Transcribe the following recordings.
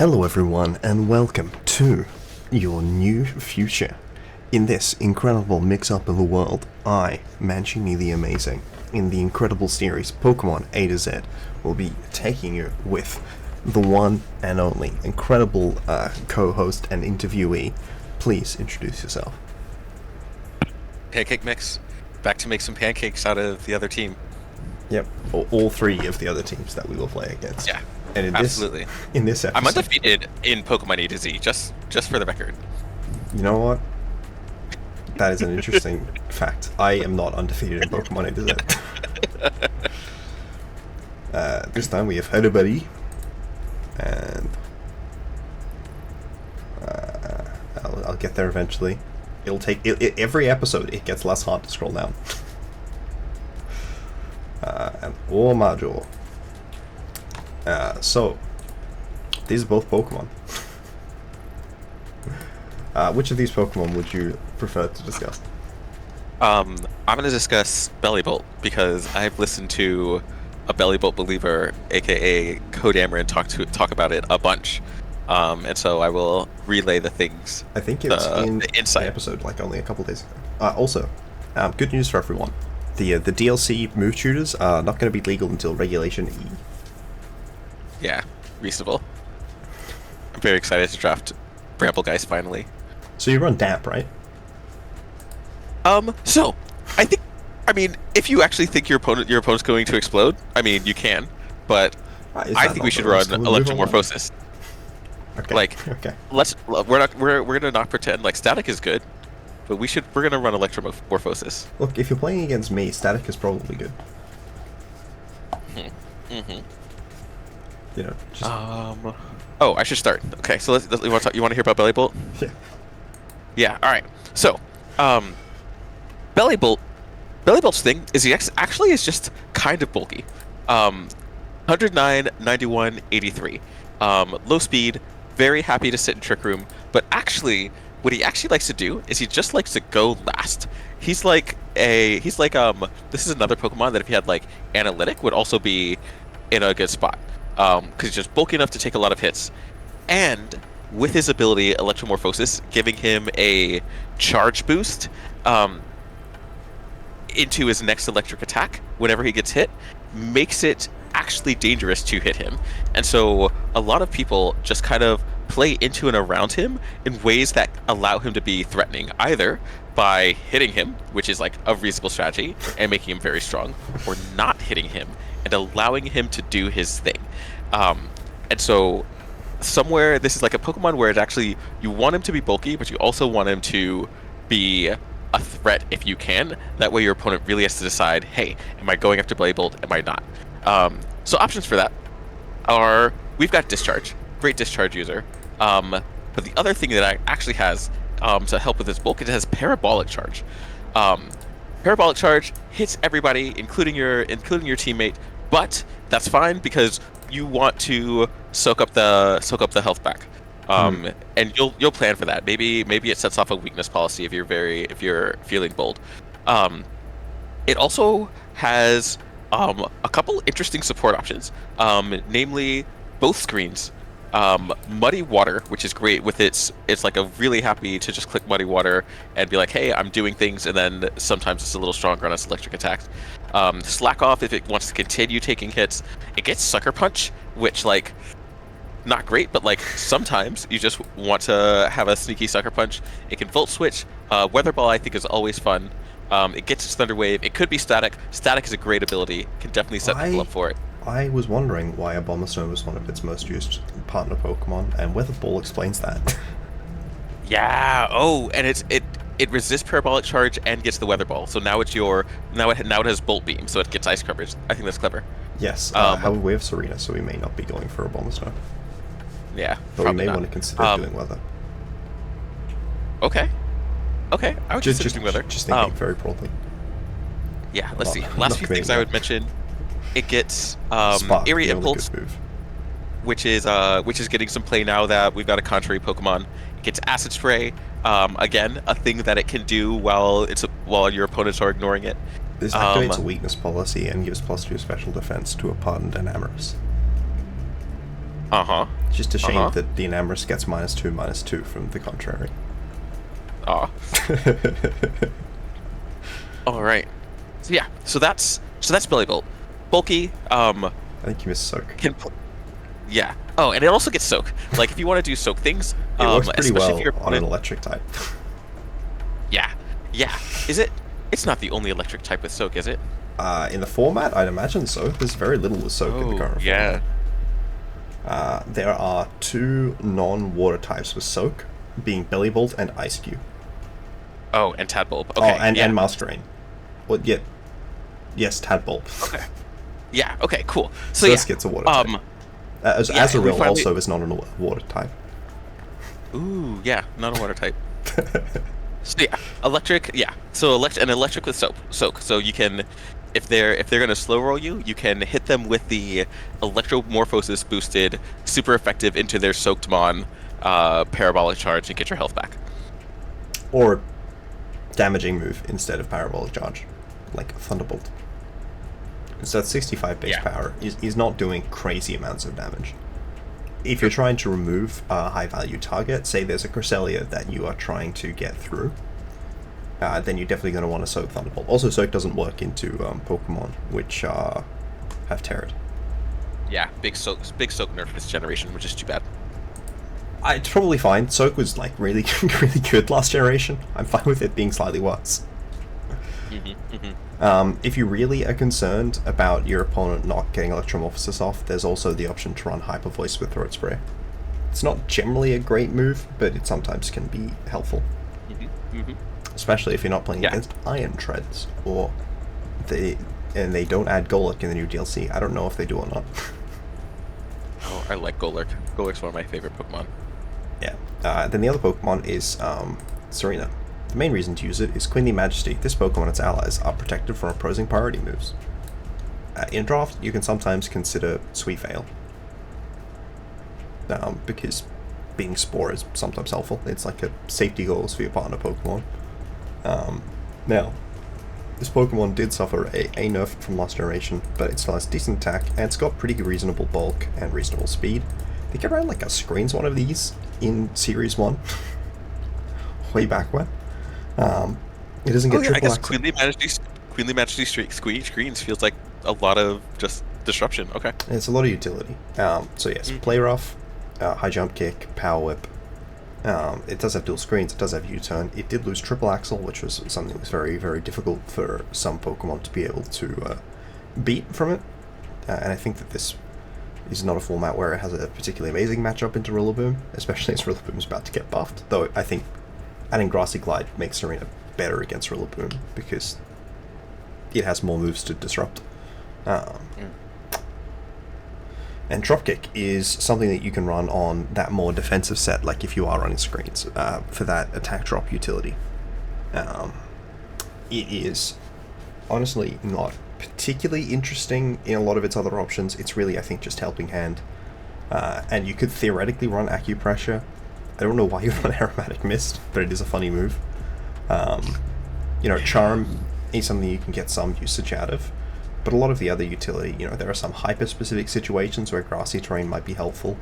Hello everyone and welcome to your new future. In this incredible mix-up of the world, I, Mancini the Amazing, in the incredible series Pokemon A to Z, will be taking you with the one and only incredible co-host and interviewee. Please introduce yourself. PancakeMx, back to make some pancakes out of the other team. Yep, all three of the other teams that we will play against. Yeah, and in absolutely. In this episode, I'm undefeated in Pokemon A to Z, just for the record. You know what? That is an interesting fact. I am not undefeated in Pokemon A to Z. This time we have Buddy, and I'll get there eventually. It'll take every episode. It gets less hard to scroll down. And Module. So these are both Pokemon. Which of these Pokemon would you prefer to discuss? I'm going to discuss Bellibolt because I've listened to a Bellibolt believer, aka Codeamarin, talk about it a bunch. And so I will relay the things. I think it was in the episode, like only a couple days ago. Also, good news for everyone. The DLC move tutors are not going to be legal until Regulation E. Yeah, reasonable. I'm very excited to draft Bramblegeist finally. So you run DAP, right? So I mean, if you actually think your opponent's going to explode, I mean, you can, but I think we should run Electromorphosis. Okay. Like, okay. We're gonna not pretend like Static is good, but we're gonna run Electromorphosis. Look, if you're playing against me, Static is probably good. Mm-hmm. You know. Just... Oh, I should start. Okay, so you want to hear about Bellibolt? Yeah. Yeah. All right. So, Bellibolt's thing is he actually is just kind of bulky. 109, 91, 83. Low speed. Very happy to sit in Trick Room, but actually, what he actually likes to do is he just likes to go last. He's like this is another Pokemon that if he had like Analytic would also be in a good spot. Because he's just bulky enough to take a lot of hits. And with his ability, Electromorphosis, giving him a charge boost into his next electric attack whenever he gets hit, makes it actually dangerous to hit him. And so a lot of people just kind of play into and around him in ways that allow him to be threatening, either by hitting him, which is like a reasonable strategy, and making him very strong, or not hitting him and allowing him to do his thing. And so somewhere this is like a Pokemon where it's actually you want him to be bulky, but you also want him to be a threat if you can. That way your opponent really has to decide, hey, am I going after Bellibolt? Am I not? So options for that are, we've got Discharge, great Discharge user. But the other thing that it actually has to help with its bulk, it has Parabolic Charge. Parabolic Charge hits everybody, including your teammate, but that's fine because you want to soak up the health back. And you'll plan for that. Maybe it sets off a weakness policy if you're feeling bold. It also has a couple interesting support options, namely both screens. Muddy Water, which is great with it's like a really happy to just click Muddy Water and be like, hey, I'm doing things, and then sometimes it's a little stronger on its electric attacks. Slack Off if it wants to continue taking hits. It gets Sucker Punch, which like not great, but like sometimes you just want to have a sneaky Sucker Punch. It can Volt Switch. Weather Ball I think is always fun. It gets its Thunder Wave. It could be Static. Static is a great ability. Can definitely set people up for it. I was wondering why Abomasnow was one of its most used partner Pokemon, and Weather Ball explains that. Yeah. Oh, and it resists Parabolic Charge and gets the Weather Ball. So now it has Bolt Beam, so it gets Ice coverage. I think that's clever. Yes. However, we have Tsareena, so we may not be going for Abomasnow. Yeah. But we may want to consider doing Weather. Okay. I would just doing Weather. Just thinking very broadly. Yeah. Let's see. Last few things I would mention. It gets Eerie Impulse, which is getting some play now that we've got a contrary Pokemon. It gets Acid Spray, again a thing that it can do while your opponents are ignoring it. This activates a weakness policy and gives +2 special defense to a Pardoned and Amorous. Uh-huh. It's just a shame that the Enamorus gets -2/-2 from the contrary. Aw. All right. So yeah. So that's Bellibolt. Bulky. I think you missed Soak. Yeah. Oh, and it also gets Soak. Like if you want to do Soak things, It works pretty especially well if you're on an electric type. Yeah. Yeah. Is it? It's not the only electric type with Soak, is it? In the format, I'd imagine so. There's very little with Soak in the current format. There are 2 non-water types with Soak, being Bellibolt and Ice Cube. Oh, and Tadbulb. Okay. Oh, and Masquerain. Well, yeah. Yes, Tadbulb. Okay. Yeah. Okay. Cool. So this gets a water type. Azurill also is not a water type. Ooh, yeah, not a water type. So yeah, electric. Yeah. So electric with Soak. So you can, if they're gonna slow roll you, you can hit them with the Electromorphosis boosted, super effective into their Soaked Mon parabolic charge and get your health back. Or damaging move instead of parabolic charge, like Thunderbolt. So that 65 base power is not doing crazy amounts of damage. If you're trying to remove a high value target, say there's a Cresselia that you are trying to get through, then you're definitely going to want to Soak Thunderbolt. Also, Soak doesn't work into Pokemon which have Terrid. Yeah, big Soak nerf this generation, which is too bad. It's probably fine. Soak was like really really good last generation. I'm fine with it being slightly worse. If you really are concerned about your opponent not getting Electromorphosis off, there's also the option to run Hyper Voice with Throat Spray. It's not generally a great move, but it sometimes can be helpful. Especially if you're not playing against Iron Treads, or they don't add Golurk in the new DLC. I don't know if they do or not. Oh, I like Golurk. Golurk's one of my favorite Pokemon. Yeah. Then the other Pokemon is Tsareena. The main reason to use it is Queenly Majesty. This Pokemon and its allies are protected from opposing priority moves. In draft, you can sometimes consider Sweet Veil, because beating Spore is sometimes helpful. It's like a safety goals for your partner Pokemon. Now, this Pokemon did suffer a nerf from last generation, but it still has decent attack, and it's got pretty reasonable bulk and reasonable speed. I think I ran like a Screens one of these in Series 1, way back when. It doesn't get triple I guess access. Queenly Majesty Screens feels like a lot of just disruption. Okay. It's a lot of utility. So yes, Play Rough, High Jump Kick, Power Whip. It does have dual screens, it does have U-turn. It did lose Triple Axle, which was something that was very, very difficult for some Pokemon to be able to beat from it. And I think that this is not a format where it has a particularly amazing matchup into Rillaboom, especially as Rillaboom is about to get buffed. Though I think adding Grassy Glide makes Tsareena better against Rillaboom because it has more moves to disrupt. And Dropkick is something that you can run on that more defensive set, like if you are running screens, for that attack drop utility. It is honestly not particularly interesting in a lot of its other options. It's really, I think, just Helping Hand. And you could theoretically run Acupressure. I don't know why you run Aromatic Mist, but it is a funny move. Charm is something you can get some usage out of. But a lot of the other utility, there are some hyper-specific situations where grassy terrain might be helpful.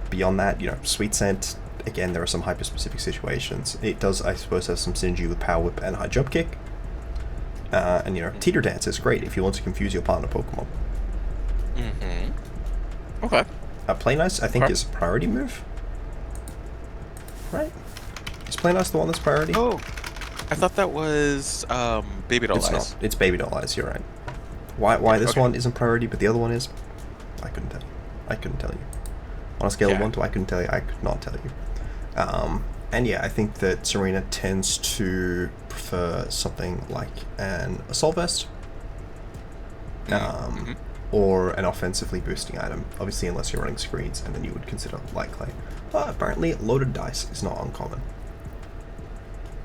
Beyond that, Sweet Scent, again, there are some hyper-specific situations. It does, I suppose, have some synergy with Power Whip and High Jump Kick. Teeter Dance is great if you want to confuse your partner Pokemon. Okay. Play Nice, I think, is a priority move. Right? Is Play Nice the one that's priority? Oh, I thought that was Baby Doll Eyes. It's not. It's Baby Doll Eyes, you're right. Why this one isn't priority, but the other one is? I couldn't tell you. I couldn't tell you. On a scale of 1 to I couldn't tell you, I could not tell you. And yeah, I think that Tsareena tends to prefer something like an Assault Vest. Or an offensively boosting item. Obviously, unless you're running screens, and then you would consider Light Clay. But apparently, Loaded Dice is not uncommon.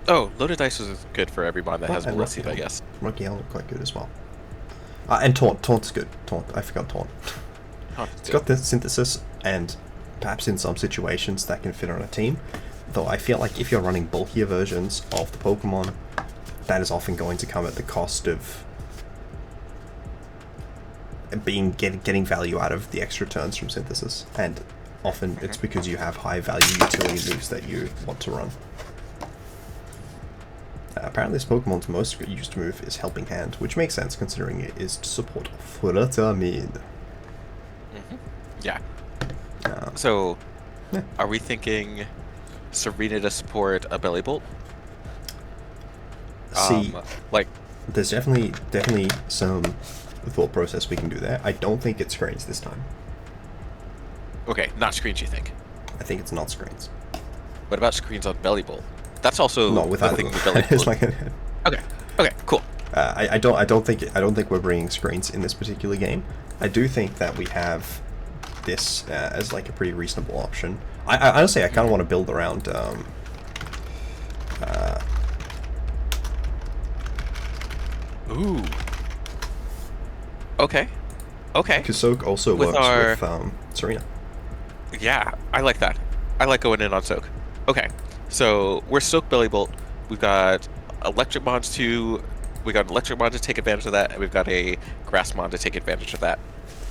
Oh, Loaded Dice is good for everyone that has Melissa, I guess. Rocky Helmet quite good as well. And Taunt. Taunt's good. Taunt. I forgot Taunt. It's got the synthesis, and perhaps in some situations that can fit on a team. Though I feel like if you're running bulkier versions of the Pokemon, that is often going to come at the cost of getting value out of the extra turns from synthesis. And often it's because you have high value utility moves that you want to run. Apparently this Pokemon's most used move is Helping Hand, which makes sense considering it is to support Flutamid. Yeah. So, are we thinking Tsareena to support a Bellibolt? See, like, there's definitely some thought process we can do there. I don't think it screens this time. Okay, not screens, you think? I think it's not screens. What about screens on Bellibolt? That's also not with the that thing with Bellibolt. It's like Okay, cool. I don't think we're bringing screens in this particular game. I do think that we have this as like a pretty reasonable option. I honestly I kind of want to build around Ooh. Okay. Because Soak also with works with Tsareena. Yeah, I like that. I like going in on Soak. Okay, so we're Soak Bellibolt. We've got Electric Mons to... We got an Electric Mon to take advantage of that, and we've got a Grass Mon to take advantage of that.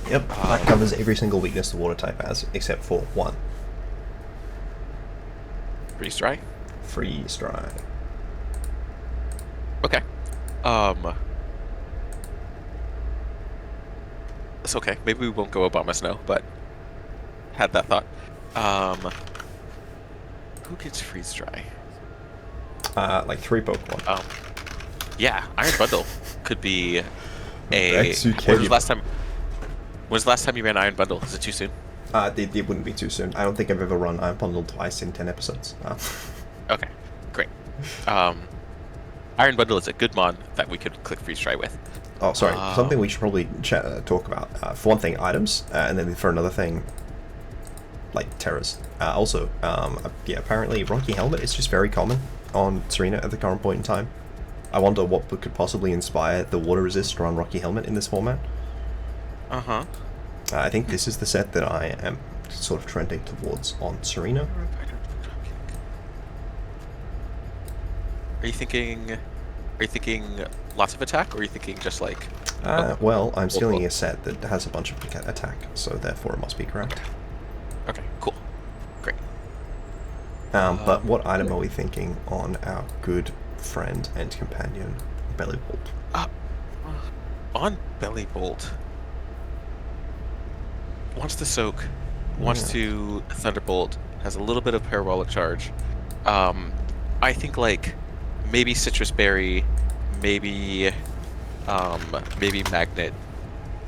Yep, that covers every single weakness the Water type has, except for one. Freeze Dry? Freeze Dry. Okay. It's okay. Maybe we won't go Abomasnow, but had that thought. Who gets Freeze Dry? Like 3 Pokemon. Yeah, Iron Bundle could be a... When was the last time you ran Iron Bundle? Is it too soon? It wouldn't be too soon. I don't think I've ever run Iron Bundle twice in 10 episodes. Okay, great. Iron Bundle is a good mon that we could click Freeze Dry with. Oh, sorry. Something we should probably talk about. For one thing, items, and then for another thing, like terrors. Also, yeah, apparently Rocky Helmet is just very common on Tsareena at the current point in time. I wonder what could possibly inspire the Water Resist to run Rocky Helmet in this format. I think this is the set that I am sort of trending towards on Tsareena. Are you thinking lots of attack, or are you thinking just like... well, I'm stealing a set that has a bunch of attack, so therefore it must be correct. Okay, cool. Great. But what item are we thinking on our good friend and companion, Bellibolt? On Bellibolt, wants to Soak, wants to Thunderbolt, has a little bit of Parabolic Charge. I think like maybe Citrus Berry, maybe Magnet.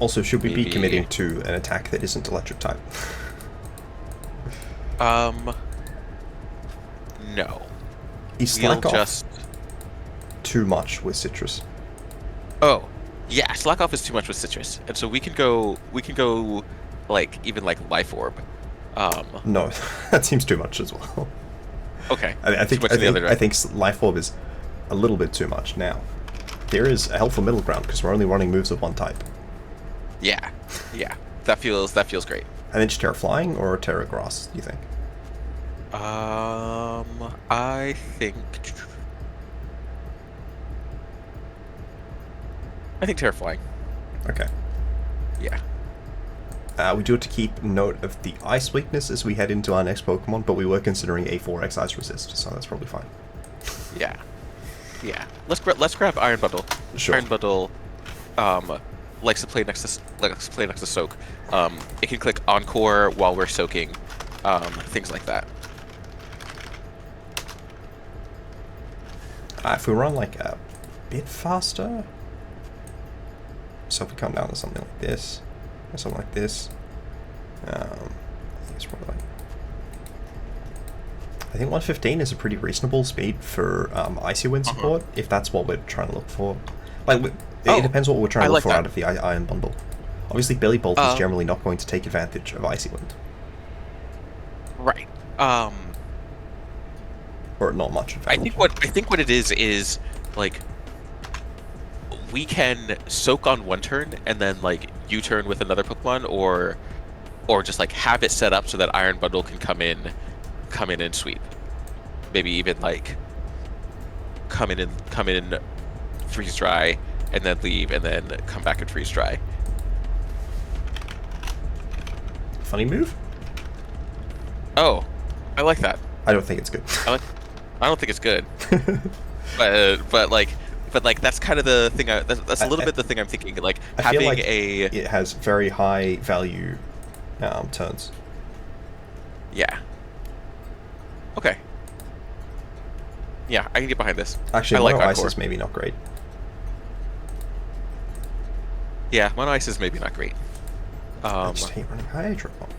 Also, should we be committing to an attack that isn't electric type? No. Is Slack off too much with Citrus? Oh, yeah, Slack off is too much with Citrus, and so we can go like even like Life Orb. No, that seems too much as well. Okay. I think Life Orb is a little bit too much. Now, there is a helpful middle ground because we're only running moves of one type. Yeah, that feels great. And then just Terra Flying or Terra Grass, do you think? I think Terra Flying. Okay. Yeah. We do have to keep note of the ice weakness as we head into our next Pokemon, but we were considering a 4x ice resist, so that's probably fine. Yeah. Let's grab Iron Bundle. Sure. Iron Bundle likes to play next to Soak. It can click Encore while we're soaking, things like that. If we run like a bit faster, so if we come down to something like this, or something like this, it's probably like, I think 115 is a pretty reasonable speed for Icy Wind support, if that's what we're trying to look for. Like, it depends what we're trying to look for out of the Iron Bundle. Obviously, Bellibolt is generally not going to take advantage of Icy Wind. Right. Or not much advantage. I think what it is like we can soak on one turn and then like U-turn with another Pokemon, or just like have it set up so that Iron Bundle can come in and sweep. Maybe even like come in, freeze dry, and then leave, and then come back and freeze dry. Funny move? Oh, I like that. I don't think it's good. I don't think it's good. but like that's kind of the thing. That's a little bit the thing I'm thinking. Like I having feel like a it has very high value turns. Yeah. Okay. Yeah, I can get behind this. Actually, I like Mono Ice Encore. is maybe not great. Yeah, Mono Ice is maybe not great. I just hate running Hydro Pump.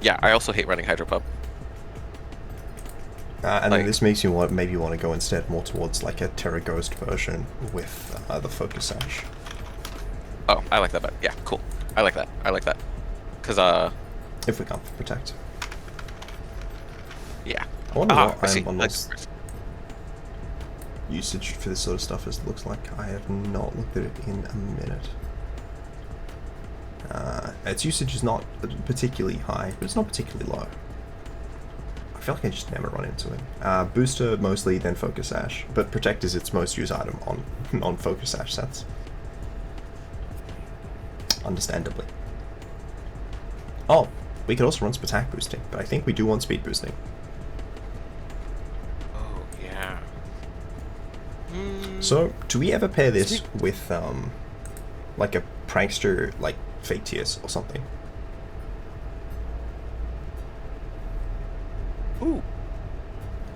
Yeah, I also hate running Hydro Pump. And Like- then this makes you maybe want to go instead more towards like a Terra Ghost version with the Focus Sash. Oh, I like that better. Yeah, cool. I like that. Cause If we can't protect. yeah. I wonder what I see. Iron Bundle's usage for this sort of stuff looks like. I have not looked at it in a minute. Its usage is not particularly high, but it's not particularly low. I feel like I just never run into it. Booster mostly, then Focus Sash, but Protect is its most used item on non-Focus Sash sets. Understandably. Oh, we could also run some attack boosting, but I think we do want speed boosting. Oh yeah. So, do we ever pair this with like a prankster, like Fake Tears or something? Ooh.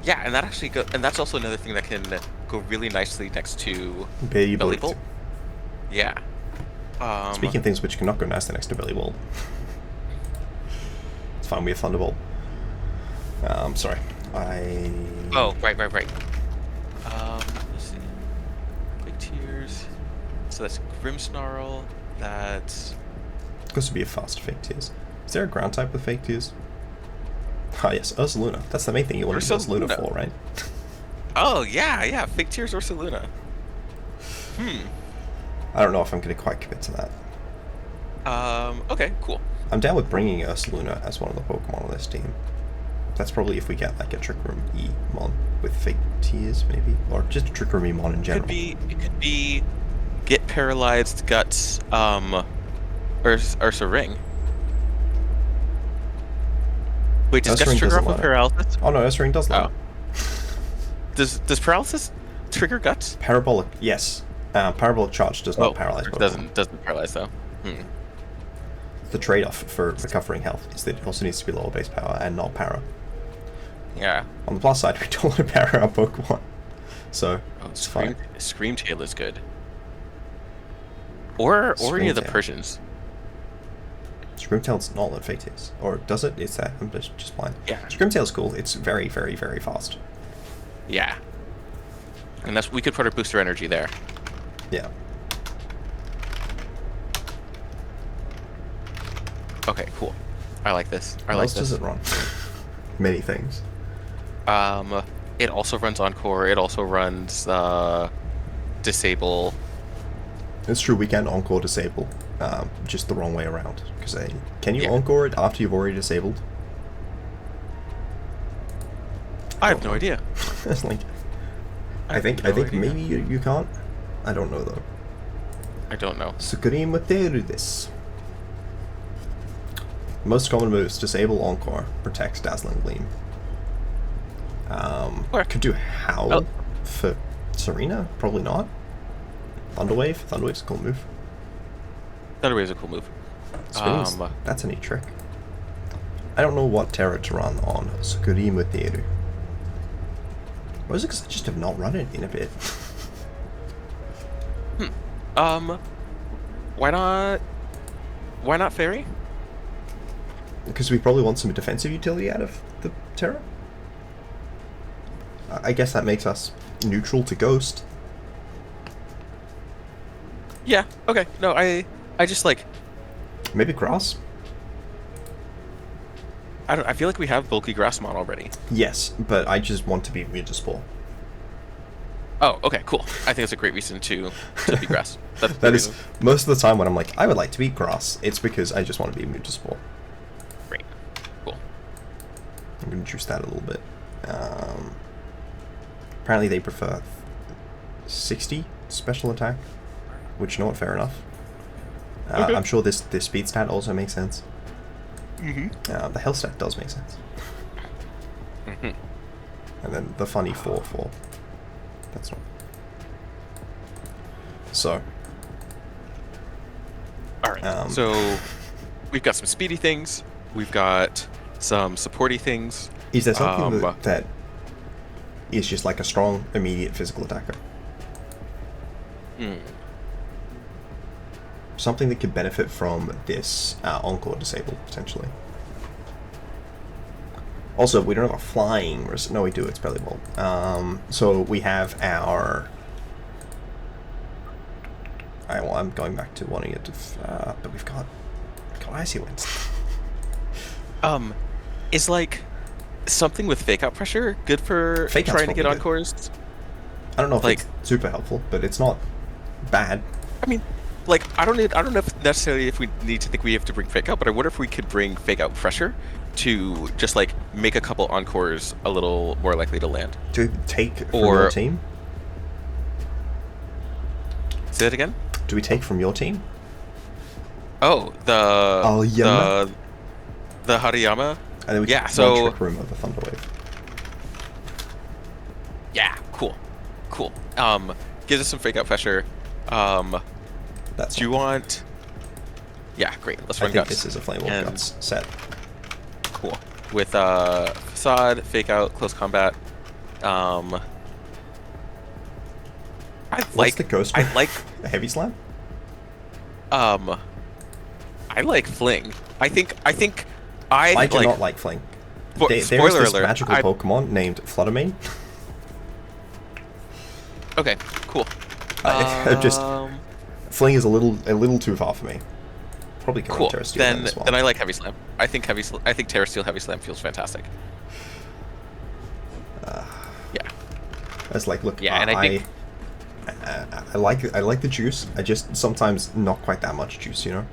Yeah, and that actually and that's also another thing that can go really nicely next to Bellibolt. Yeah. Speaking of things which cannot go nicely next to Bellibolt. It's fine, we have Thunderbolt. Sorry. Oh, right. Let's see. Big Tears. So that's Grimmsnarl. That's Supposed to be a fast Fake Tears. Is there a ground type with Fake Tears? Ah, yes, Ursaluna. That's the main thing you want to use Ursaluna for, right? oh yeah. Big Tears Ursaluna. I don't know if I'm going to quite commit to that. Okay, cool. I'm down with bringing Ursaluna as one of the Pokemon on this team. That's probably if we get like a Trick Room E-Mon with Fake Tears, maybe, or just a Trick Room E-Mon in general. It could be Get Paralyzed Guts, Ursa Ring. Wait, does Guts trigger off of Paralysis? Oh no, Ursa Ring does that. Does Paralysis trigger Guts? Parabolic, yes. Parabolic Charge does not paralyze Pokemon. Doesn't paralyze though. The trade-off for recovering health is that it also needs to be lower base power and not para. Yeah. On the plus side, we don't want to para our Pokemon, so it's fine. Screamtail is good. Or any of the Persians. Screamtail's not what Fake Tears, or does it? It's that. I'm just blind. Yeah. Screamtail's cool. It's very, very, very fast. Yeah. And we could put our booster energy there. Yeah. Okay, cool. I like this. What else does it run? Many things. It also runs Encore. It also runs Disable. It's true. We can Encore Disable, just the wrong way around. Because can you Encore it after you've already disabled? I have no idea. It's like, I think maybe you can't. I don't know though. I don't know. This. Most common moves: Disable, Encore, Protect, Dazzling Gleam. Could do Howl for Tsareena? Probably not. Thunderwave? Thunderwave's a cool move. Thunderwave's a cool move. That's a neat trick. I don't know what Terra to run on Sukurimuteru. Or is it because I just have not run it in a bit? Why not Fairy? Because we probably want some defensive utility out of the Terra? I guess that makes us neutral to Ghost. Yeah, okay. No, I just like... Maybe Grass? I feel like we have bulky Grassmon already. Yes, but I just want to be immune to Spore. Oh, okay, cool. I think that's a great reason to be Grass. That is, most of the time when I'm like, I would like to be Grass, it's because I just want to be immune to Spore. Great. Cool. I'm going to juice that a little bit. Apparently they prefer 60 special attack, which, you know what, fair enough. Okay. I'm sure this speed stat also makes sense. The health stat does make sense. Mm-hmm. And then the funny 4/4. That's not. So. Alright, so we've got some speedy things, we've got some supporty things. Is there something that is just like a strong, immediate physical attacker? Something that could benefit from this Encore disable, potentially. Also, we don't have a flying... No, we do, it's Bellibolt. So we have our... Alright, well, I'm going back to wanting it to... but we've got Icy Winds. Is like something with fake out pressure good for trying to get Encores? I don't know if it's super helpful, but it's not bad. I mean, like, I don't know if necessarily if we need to think we have to bring fake out, but I wonder if we could bring fake out pressure to just like make a couple Encores a little more likely to land. To take from your team? Say that again? Do we take from your team? Oh, the Hariyama? And then we yeah, can so Trick Room of the Thunder Wave. Yeah, cool. Gives us some fake out pressure. That's do you want... Yeah, great. Let's run I think Guts. This is a Flame Wolf Guts set. Cool. With Facade, fake out, close combat. What's the ghost? I like a heavy slam. I like Fling. I do not like Fling. There is this magical Pokemon named Fluttermane. Okay, cool. Fling is a little too far for me. Probably cool. Terra Steel as well. Then I like Heavy Slam. I think Terra Steel Heavy Slam feels fantastic. Yeah. I was like, look, yeah, and I think I like the juice. I just sometimes not quite that much juice, you know.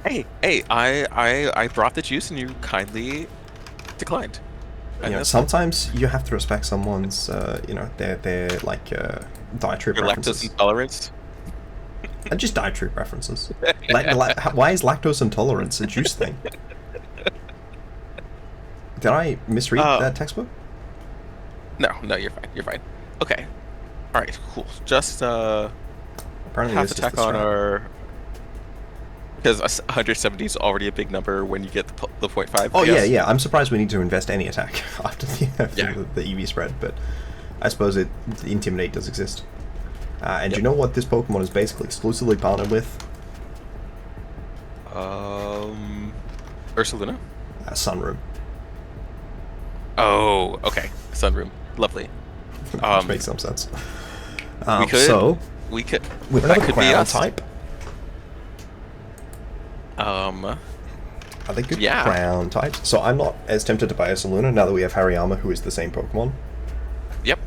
Hey, I brought the juice and you kindly declined. You know, sometimes you have to respect someone's, you know, their like dietary preferences. Lactose intolerance. And just dietary preferences. Why is lactose intolerance a juice thing? Did I misread that textbook? No, you're fine. You're fine. Okay. All right, cool. Just apparently half attack on our. Because 170 is already a big number when you get the 0.5. Oh yeah. I'm surprised we need to invest any attack after the EV spread, but I suppose the Intimidate does exist. And you know what this Pokemon is basically exclusively partnered with? Ursaluna? Sunroom. Oh, okay. Sunroom. Lovely. Which makes some sense. We could. That could be us. Type. Are they good ground types? So I'm not as tempted to buy a Ursaluna now that we have Hariyama, who is the same Pokemon. Yep.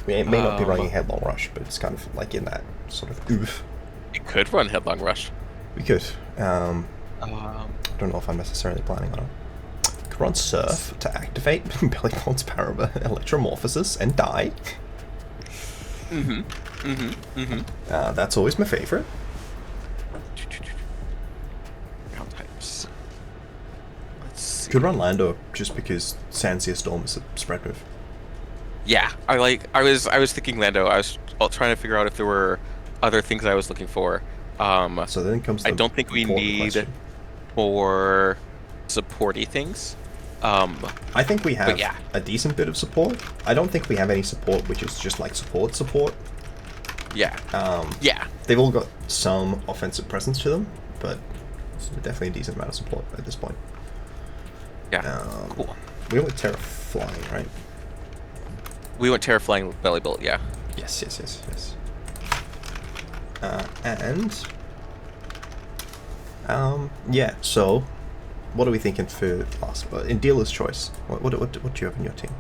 It may not be running Headlong Rush, but it's kind of like in that sort of oof. It could run Headlong Rush. We could. I don't know if I'm necessarily planning on it. Could run Surf to activate Bellibolt's Electromorphosis and die. That's always my favorite. Ground types. Let's see. Could run Lando just because Sandsear Storm is a spread move. Yeah, I was thinking Lando. I was trying to figure out if there were other things I was looking for. So then comes the I don't think we need more supporty things. I think we have a decent bit of support. I don't think we have any support which is just like support. Yeah. They've all got some offensive presence to them, but it's definitely a decent amount of support at this point. Yeah. Cool. We went with Terra Flying, right? We went Terra Flying with Bellibolt, yeah. Yes. So what are we thinking for last in dealer's choice? What do you have in your team?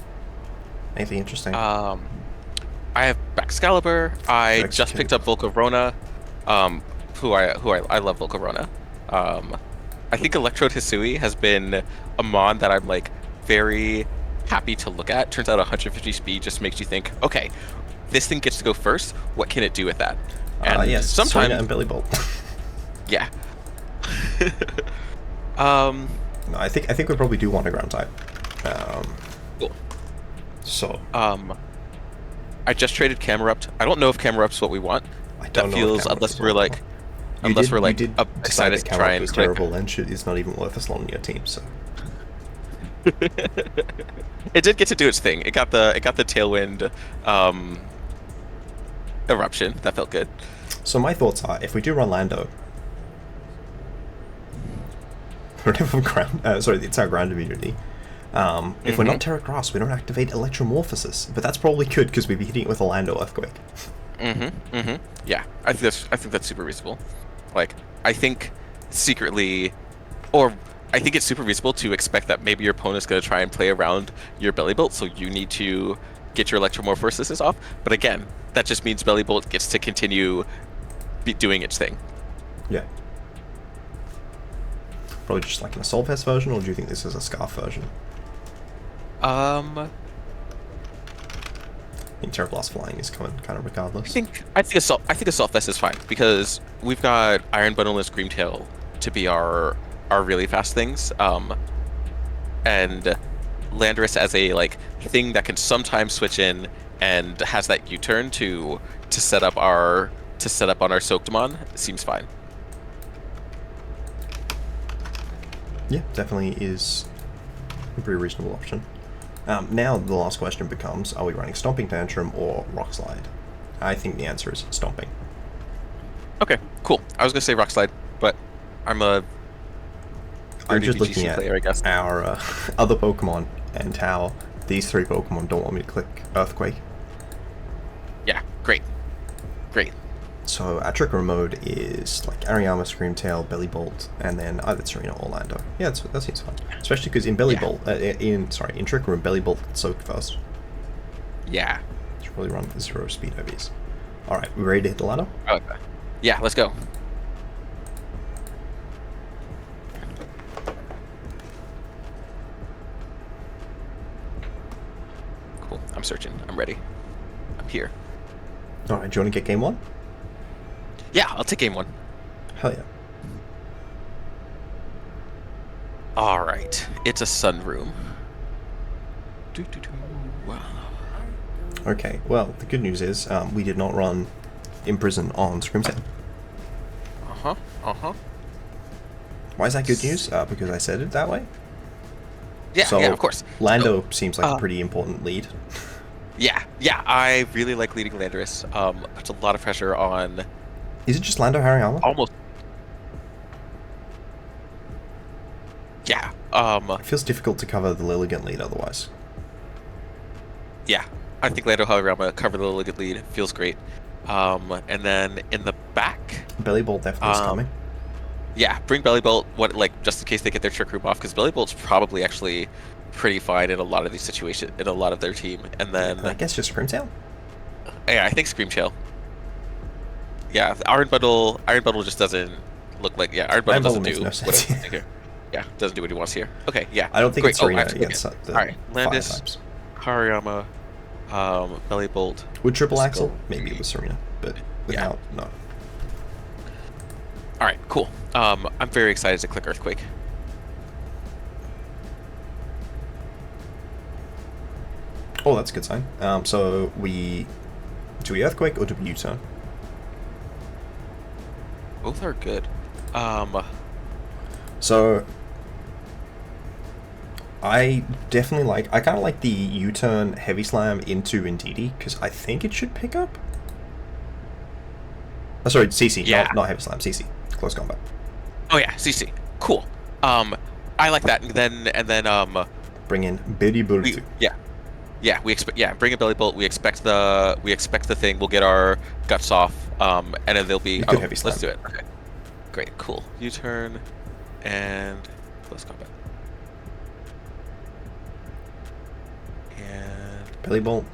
Anything interesting? I have Excalibur. I just picked up Volcarona, who I love Volcarona. I think Electrode Hisui has been a mon that I'm like very happy to look at. Turns out 150 speed just makes you think, okay, this thing gets to go first. What can it do with that? And yes, sometimes Tsareena and Bellibolt. Yeah. No, I think we probably do want a ground type. Cool. So. I just traded Camerupt. I don't know if Camerupt's what we want. I don't that know feels unless we're excited to try and was terrible and shit is not even worth a slot on your team. So. It did get to do its thing. It got the Tailwind eruption. That felt good. So my thoughts are, if we do run Lando, it's our ground immunity. If we're not Terra Grass, we don't activate Electromorphosis, but that's probably good because we'd be hitting it with a Lando Earthquake. Yeah, I think that's super reasonable. Like, I think secretly, or I think it's super reasonable to expect that maybe your opponent's going to try and play around your Bellibolt, so you need to get your Electromorphosis off. But again, that just means Bellibolt gets to continue doing its thing. Yeah. Probably just like an Assault Vest version, or do you think this is a Scarf version? I think Terra Blast flying is coming kind of regardless. I think Assault Vest is fine because we've got Iron Bundle and Screamtail to be our really fast things, and Landorus as a like thing that can sometimes switch in and has that U-turn to set up on our Soakdemon seems fine. Yeah, definitely is a pretty reasonable option. Now the last question becomes, are we running Stomping Tantrum or Rock Slide? I think the answer is Stomping. Okay, cool. I was going to say Rock Slide, but I'm just looking at player, I guess. Our other Pokemon and how these three Pokemon don't want me to click Earthquake. Yeah, great. So our Trick Room mode is like Ariama, Screamtail, Bellibolt, and then either Tsareena or Lando. Yeah, that seems fine. Especially because in Bellibolt, in Trick Room, Bellibolt soaked first. Yeah. It's really run for 0 speed OVs. Alright, we ready to hit the Lando? I like that. Yeah, let's go. Cool. I'm searching. I'm ready. I'm here. Alright, do you want to get game one? Yeah, I'll take game one. Hell yeah. Alright, it's a sunroom. Wow. Okay, well, the good news is we did not run Imprison on Screamtail. Why is that good news? Because I said it that way? Yeah, so, yeah, of course. Lando seems like a pretty important lead. Yeah, I really like leading Landorus. Puts a lot of pressure on... Is it just Lando Hariyama? Almost. Yeah. It feels difficult to cover the Lilligant lead otherwise. Yeah, I think Lando Hariyama cover the Lilligant lead. Feels great. And then in the back... Bellibolt definitely is coming. Yeah, bring Bellibolt, just in case they get their Trick Room off, because Bellibolt's probably actually pretty fine in a lot of these situations, in a lot of their team. And then... I guess just Screamtail? Yeah, I think Screamtail. Yeah, the Iron Bundle just doesn't look like... Yeah, Iron Bundle doesn't do what it wants here. Yeah, doesn't do what he wants here. Okay, yeah. I don't think it's Tsareena against the Alright, Landis, Hariyama, Bellibolt. With Triple Axle? Maybe it was Tsareena, but without, no. Alright, cool. I'm very excited to click Earthquake. Oh, that's a good sign. So do we Earthquake or do we U-turn? Both are good. So I definitely I kind of like the U-turn Heavy Slam into Indeedee, because I think it should pick up. Oh, sorry, CC, yeah. not Heavy Slam, CC, Close Combat. Oh yeah, CC, cool. I like that, and then bring in Bellibolt. We expect bring a Bellibolt. We expect the thing. We'll get our guts off, and then they'll be. Heavy Slam. Let's do it. Okay, great, cool. U-turn, and Close Combat. And Bellibolt.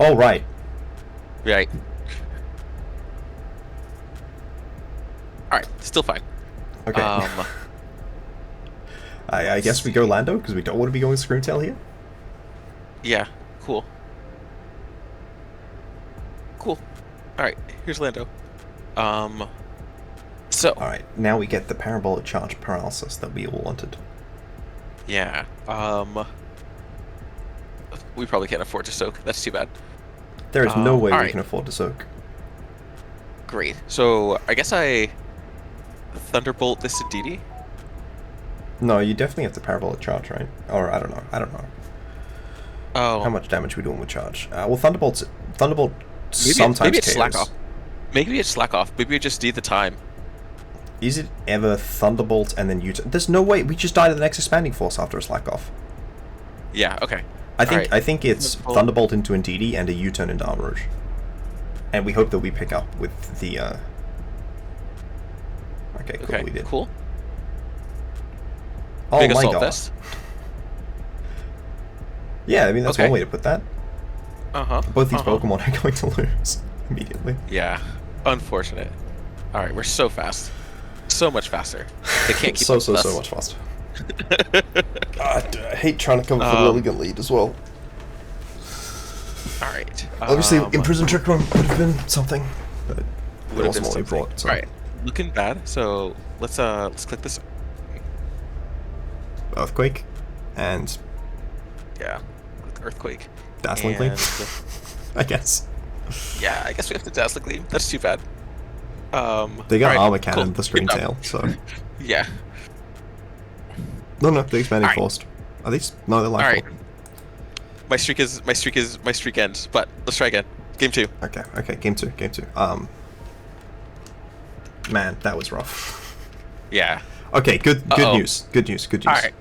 Oh, right. Right. Alright, still fine. Okay. I guess we go Lando, because we don't want to be going Screamtail here. Yeah, cool. Cool. Alright, here's Lando. So. Alright, now we get the parabolic charge paralysis that we all wanted. Yeah. We probably can't afford to soak. That's too bad. There is no way we alright. can afford to soak. Great. So I guess I Thunderbolt this Indeedee. No, you definitely have to parabolic charge, right? Or I don't know. Oh. How much damage we doing with charge? Well, Thunderbolt Maybe sometimes it's slack KOs. off. Maybe it's slack off. Maybe we just need the time. Is it ever Thunderbolt and then U-turn? There's no way. We just died of the next expanding force after a slack off. Yeah. Okay. I think it's Thunderbolt into Indeedee and a U-turn into Armourouge. And we hope that we pick up with the. Okay, cool. We did. Cool. Oh Big my assault god. vest. Yeah, I mean that's Okay. one way to put that. Both these Uh-huh. Pokemon are going to lose immediately. Yeah. Unfortunate. All right, we're so fast. So much faster. They can't keep so up with us. much faster. God, I hate trying to come from an elegant lead as well. All right. Obviously, Imprison Trick Room would have been something, but would it have been wasn't what we something. brought. So. All right. Looking bad. So let's click this. Earthquake, and Yeah. Click Earthquake. Dazzling And, Gleam, I guess. Yeah, I guess we have to Dazzling Gleam. That's too bad. They got alright, Armor Cannon, cool. the Screen Good Tail, so... Yeah. No, the Expanding Alright. Forced. Are these? No, they're Alright. Life My streak ends, but let's try again. Game 2. Okay, game two. Man, that was rough. Yeah. Okay, good news. Alright.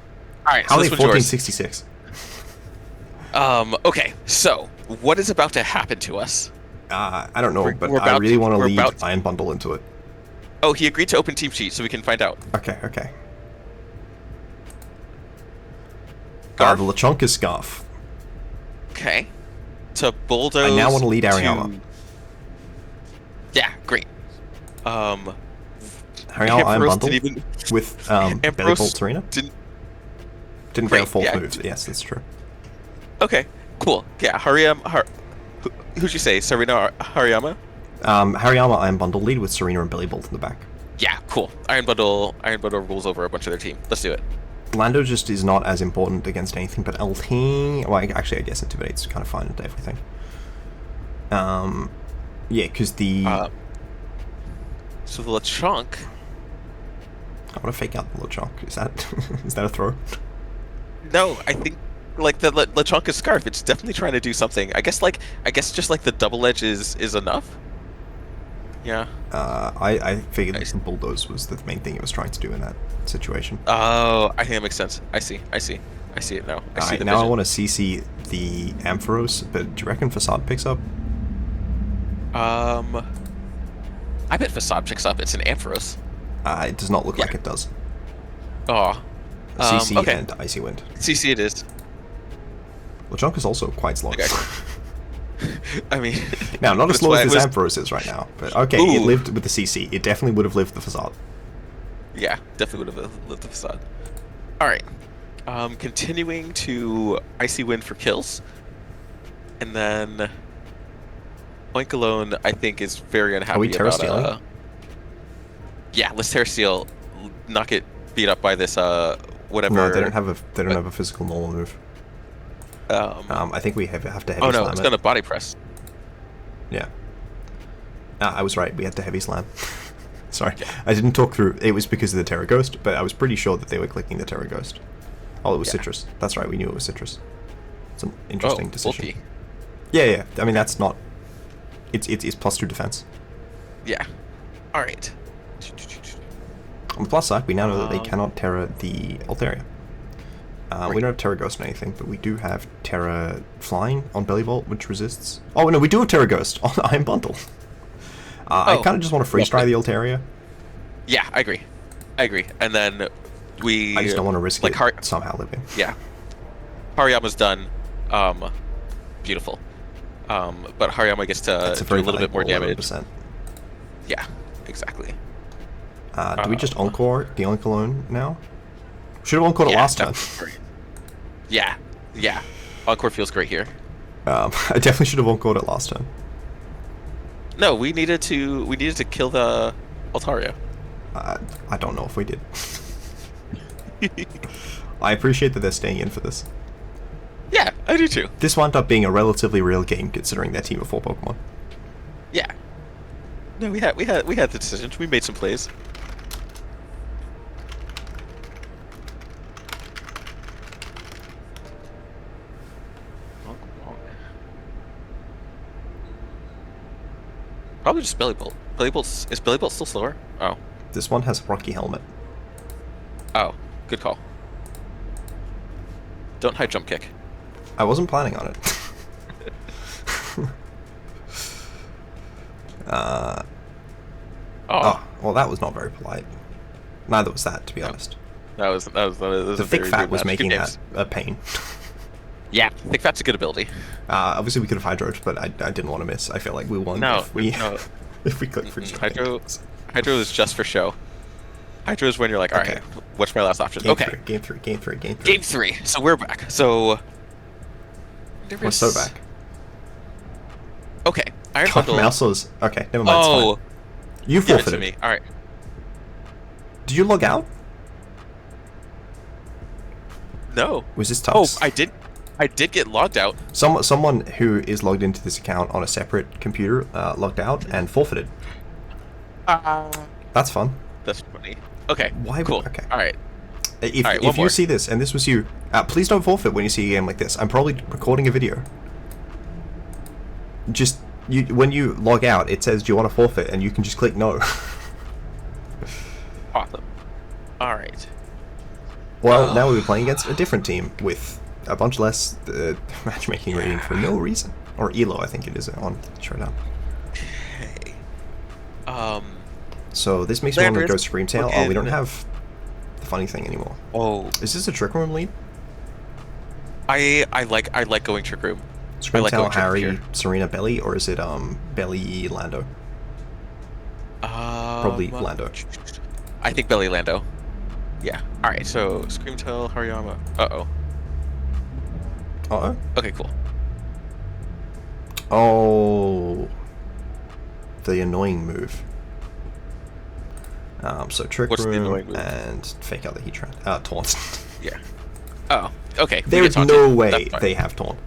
How So are they this one's yours. 1466? Okay, so what is about to happen to us? I don't know, but we're I about really to- want to we're lead about to- Iron Bundle into it. Oh, he agreed to open team sheet, so we can find out. Okay. Garf? The Lechonka Scarf. Okay. To bulldoze. I now want to lead Ariama. Yeah, great. Ariama Iron Ampharos Bundle didn't even... with Ampharos Bellibolt Tsareena. didn't... Didn't Great, get a fourth yeah. move. Yes, that's true. Okay, cool. Yeah, who'd you say? Tsareena Hariyama? Hariyama Iron Bundle lead with Tsareena and Bellibolt in the back. Yeah, cool. Iron Bundle rules over a bunch of their team. Let's do it. Lando just is not as important against anything but LT. Well, actually, I guess Intimidate's kind of fine into everything. Yeah, because the... So the Lechonk... I want to fake out the Lechonk. Is that a throw? No, I think like the Lechonka Scarf, it's definitely trying to do something. I guess just like the double edge is enough. Yeah. I figured Nice. the Bulldoze was the main thing it was trying to do in that situation. Oh, I think that makes sense. I see it now. I see the Now I vision. want to CC the Ampharos, but do you reckon Facade picks up? I bet Facade picks up. It's an Ampharos. It does not look Yeah. like it does. Oh. CC Okay. and Icy Wind. CC it is. Lechonk is also quite slow. Okay. I mean... Now, not as that's slow why as I this was- Ampharos is right now, but okay, it Ooh. lived with the CC. It definitely would have lived the Facade. Yeah, definitely would have lived the Facade. Alright. Continuing to Icy Wind for kills. And then... Oink Alone, I think, is very unhappy Are we Terra about... Stealing? Yeah, let's Terra Steel. Not get beat up by this, whatever... No, they don't have a physical normal move. I think we have to heavy oh slam no, it's it. gonna body press. Yeah. I was right. We had to heavy slam. Sorry, Yeah. I didn't talk through. It was because of the Terra Ghost, but I was pretty sure that they were clicking the Terra Ghost. Oh, it was Yeah. Citrus. That's right. We knew it was Citrus. It's an interesting Oh, decision. bulky. Yeah. I mean, that's not. It's +2 defense. Yeah. Alright. On the plus side, we now know that they cannot Terra the Altaria. We Right. don't have Terra Ghost or anything, but we do have Terra Flying on Bellibolt, which resists. Oh no, we do have Terra Ghost on Iron Bundle. I Oh. kind of just want to freeze dry the Altaria. Yeah, I agree. And then we... I just don't want to risk like it somehow living. Yeah. Hariyama's done. Beautiful. But Hariyama gets to That's a do very a little bit more valuable damage. 11%. Yeah, exactly. Do we just Encore the Oink Alone now? Should have Encored it last time. Yeah. Encore feels great here. I definitely should have Encored it last time. No, we needed to kill the Altaria. I don't know if we did. I appreciate that they're staying in for this. Yeah, I do too. This wound up being a relatively real game considering their team of 4 Pokemon. Yeah. No, we had the decisions. We made some plays. Probably just Bellibolt. Is Bellibolt still slower? Oh. This one has a Rocky Helmet. Oh, good call. Don't high jump kick. I wasn't planning on it. Oh, well, that was not very polite. Neither was that, to be honest. That was The thick fat was making that a pain. Yeah, thick fat's a good ability. Obviously, we could have hydroed, but I didn't want to miss. I feel like we won if we if we click for hydro is just for show. Hydro is when you're like, all right, what's my last option? Game three. So we're back. So we're so back. Okay, Iron Bundle. Mouse's. Okay, never mind. Oh, it's fine. You forfeited. Give it to me. All right. Did you log out? No. Was this Tux? Oh, I did get logged out. Someone who is logged into this account on a separate computer logged out and forfeited. That's fun. That's funny. Okay. Why? Cool. Okay. All right. If you see this and this was you, please don't forfeit when you see a game like this. I'm probably recording a video. Just when you log out, it says, "Do you want to forfeit?" and you can just click no. Awesome. All right. Well, now we're playing against a different team with a bunch less matchmaking rating for no reason. Or ELO, I think it is on Showdown. Okay. So this makes me want to go Screamtail. Oh, we don't have the funny thing anymore. Oh. Is this a Trick Room lead? I like going Trick Room. Screamtail, Harry, Tsareena, Belle, or is it Belle, Lando? Probably Lando. I think Belle, Lando. Yeah. All right. So Screamtail, Hariyama. Okay. Cool. Oh, the annoying move. So Trick Room and fake out the Heatran. Taunt. Yeah. Oh. Okay. There's no way they have Taunt.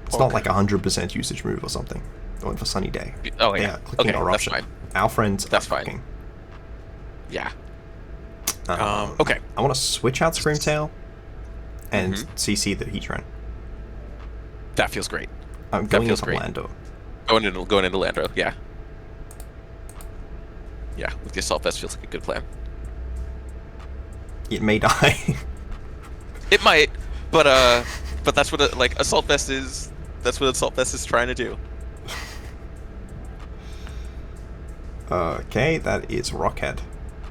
It's not like 100% usage move or something. Going for Sunny Day. Oh yeah. Clicking Eruption. That's fine. Our friends. That's fine. Yeah. Okay. I want to switch out Screamtail and CC the Heatran. That feels great. I'm going into Lando. Going into Lando, yeah. Yeah, with the Assault Vest feels like a good plan. It may die. It might, but that's what Assault Vest is. That's what Assault Vest is trying to do. Okay, that is Rockhead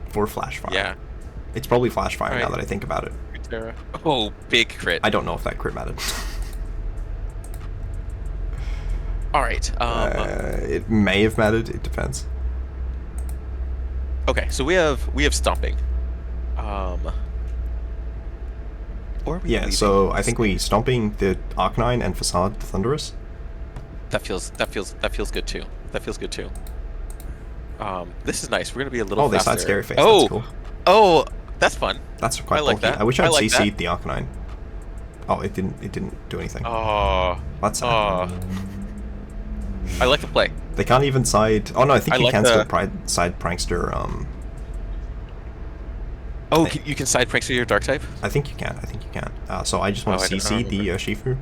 for Flash Fire. Yeah. It's probably Flash Fire now that I think about it. Oh, big crit. I don't know if that crit mattered. Alright, it may have mattered, it depends. Okay, so we have Stomping. So I think we Stomping the Arcanine and Facade the Thundurus. That feels good too. This is nice. We're gonna be a little faster. They side Scary Face. That's cool. Oh, that's fun. That's quite bulky. I wish I'd CC'd the Arcanine. Oh, it didn't do anything. Oh. That's sad. I like the play. They can't even side. Oh no, I think you can still side Prankster. Oh, you can side Prankster your Dark type? I think you can. So I just want to CC the Urshifu.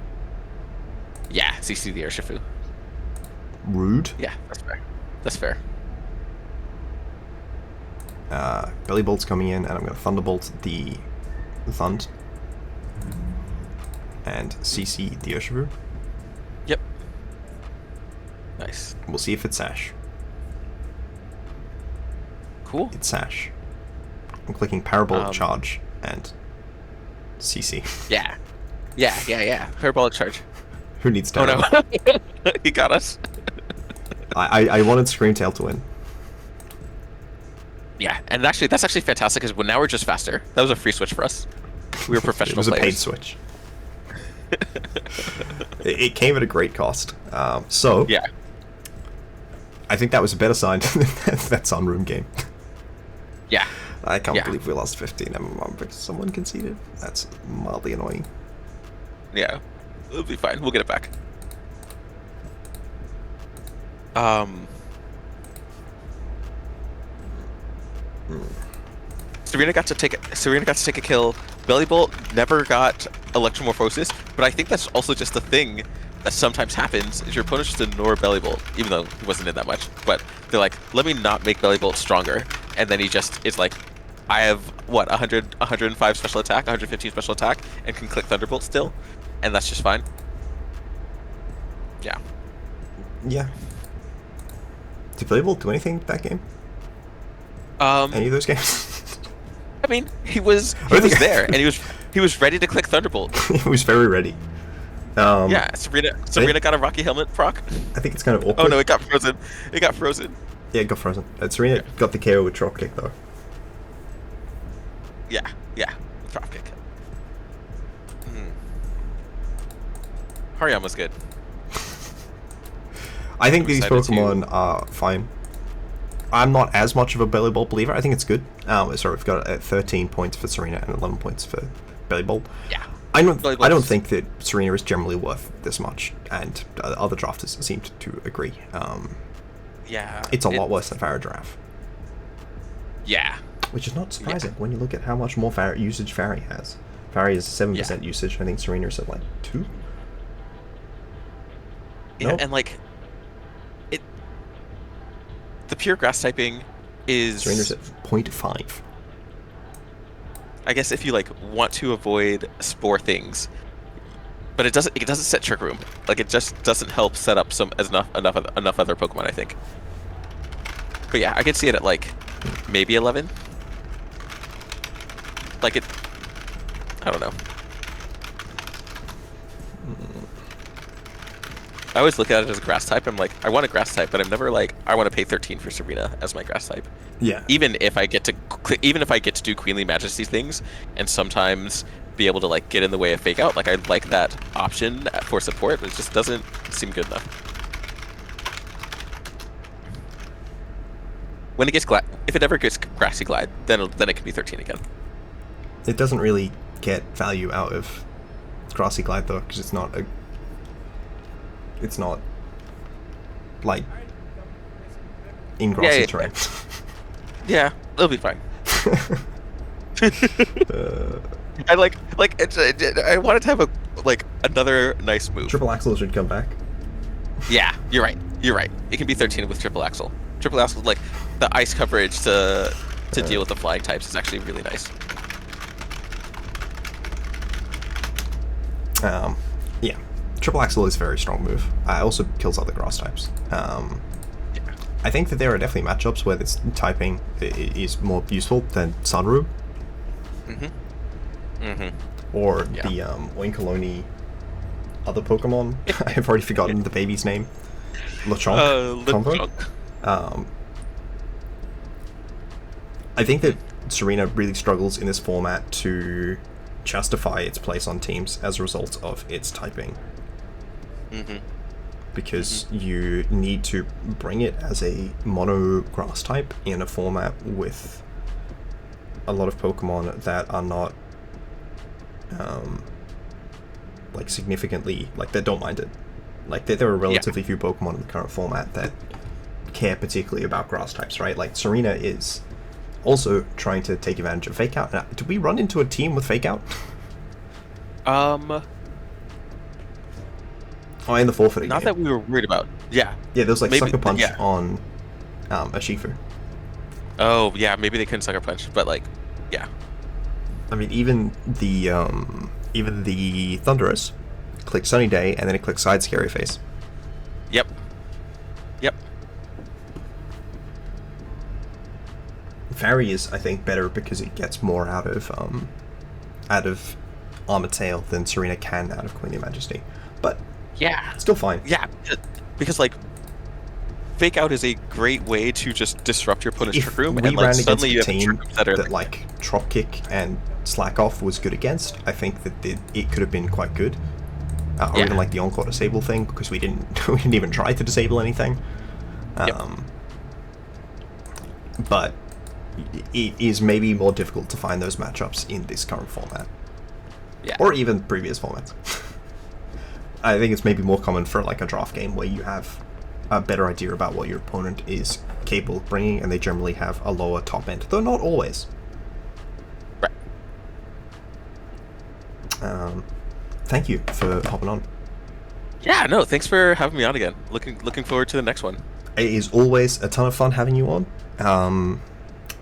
Yeah, CC the Urshifu. Rude. Yeah, that's fair. Bellibolt's coming in, and I'm going to Thunderbolt the Thund. And CC the Urshifu. Yep. Nice. We'll see if it's Sash. Cool. It's Sash. I'm clicking Parabolic Charge and CC. Yeah. Parabolic Charge. Who needs to? Oh no. He got us. I wanted Screamtail to win. Yeah, and that's actually fantastic because now we're just faster. That was a free switch for us. We were professional players. It was a paid switch. It came at a great cost. So yeah, I think that was a better sign than that Sunroom game. Yeah. I can't believe we lost 15 MMR because someone conceded. That's mildly annoying. Yeah. It'll be fine. We'll get it back. Tsareena got to take a kill. Bellibolt never got Electromorphosis, but I think that's also just a thing that sometimes happens. Is your opponent just ignore Bellibolt, even though he wasn't in that much. But they're like, let me not make Bellibolt stronger, and then he just is like, I have what 105 special attack, 115 special attack, and can click Thunderbolt still, and that's just fine. Yeah. Yeah. Did Bellibolt do anything that game? Any of those games? I mean, he was there, and he was ready to click Thunderbolt. He was very ready. Yeah, Tsareena got a Rocky Helmet proc. I think it's kind of awkward. Oh no, it got frozen. It got frozen. Yeah, it got frozen. Tsareena got the KO with Dropkick though. Yeah, Dropkick. Hariyama's good. I think these Pokemon are fine. I'm not as much of a Bellibolt believer. I think it's good. Sorry, we've got 13 points for Tsareena and 11 points for Bellibolt. Yeah. I don't think that Tsareena is generally worth this much, and other drafters seem to agree. Yeah. It's a lot worse than Faradraff. Yeah. Which is not surprising when you look at how much more usage Fairy has. Fairy is 7% usage. I think Tsareena is at like 2. Yeah, nope. And like the pure grass typing is Tsarena's at 0.5. I guess if you like want to avoid spore things, but it doesn't set Trick Room. Like it just doesn't help set up enough other Pokemon, I think. But yeah, I could see it at like maybe 11. Like it, I don't know. I always look at it as a grass type. I'm like, I want a grass type, but I'm never like, I want to pay 13 for Tsareena as my grass type. Yeah. Even if I get to do Queenly Majesty things, and sometimes be able to like get in the way of Fake Out, like I like that option for support, but it just doesn't seem good enough. When it gets if it ever gets Grassy Glide, then it can be 13 again. It doesn't really get value out of Grassy Glide though, because it's not like in grassy terrain. Yeah, it'll be fine. I like it's. I wanted to have another nice move. Triple Axle should come back. Yeah, you're right. It can be 13 with Triple Axle. Triple Axle, like the ice coverage to deal with the flying types is actually really nice. Yeah. Triple Axle is a very strong move. It also kills other grass types. I think that there are definitely matchups where this typing is more useful than Sunroom. Or the Oinkaloni other Pokemon. I've already forgotten the baby's name. Lechonk. I think that Tsareena really struggles in this format to justify its place on teams as a result of its typing. Because you need to bring it as a mono grass type in a format with a lot of Pokemon that are not like significantly, like they don't mind it. Like there are relatively few Pokemon in the current format that care particularly about grass types, right? Like Tsareena is also trying to take advantage of Fake Out. Now, did we run into a team with Fake Out? Oh, in the forfeiting Not game. that we were worried about. Yeah. Yeah, there was like maybe, Sucker Punch on Ashifu. Oh, yeah, maybe they couldn't Sucker Punch, but like, yeah. I mean, even the Thundurus clicked Sunny Day, and then it clicked Side Scary Face. Yep. Fairy is, I think, better because it gets more out of Armored Tail than Tsareena can out of Queenly Majesty. But yeah, still fine. Yeah, because like Fake Out is a great way to just disrupt your opponent's trick room, and like suddenly you have team that are like Drop Kick and Slack Off was good against. I think that it could have been quite good. Or even like the Encore Disable thing, because we didn't even try to disable anything. But it is maybe more difficult to find those matchups in this current format. Yeah. Or even previous formats. I think it's maybe more common for like a draft game where you have a better idea about what your opponent is capable of bringing, and they generally have a lower top end, though not always. Right. Thank you for hopping on. Yeah, no, thanks for having me on again. Looking forward to the next one. It is always a ton of fun having you on.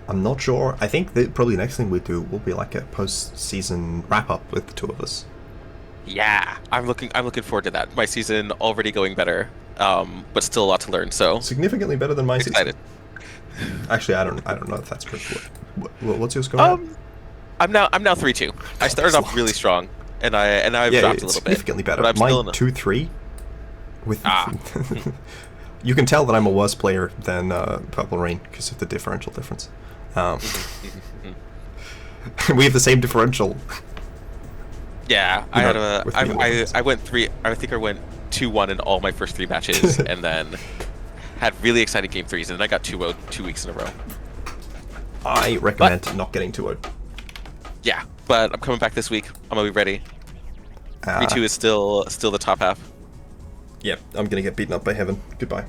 I'm not sure. I think that probably the next thing we do will be like a post-season wrap-up with the two of us. Yeah, I'm looking forward to that. My season already going better, but still a lot to learn. So significantly better than my excited. Season. Actually, I don't know if that's true. What's your score? I'm now 3-2. I started off really strong, and I've dropped a little bit. Significantly better. But I'm mine still in 2-3. With you can tell that I'm a worse player than Purple Rain because of the differential difference. We have the same differential. Yeah, I went 3. I think I went 2-1 in all my first 3 matches, and then had really exciting game 3s, and then I got 2-0 2 weeks in a row. I recommend not getting 2-0. Yeah, but I'm coming back this week. I'm gonna be ready. 3-2 is still the top half. Yep, I'm gonna get beaten up by Heaven. Goodbye.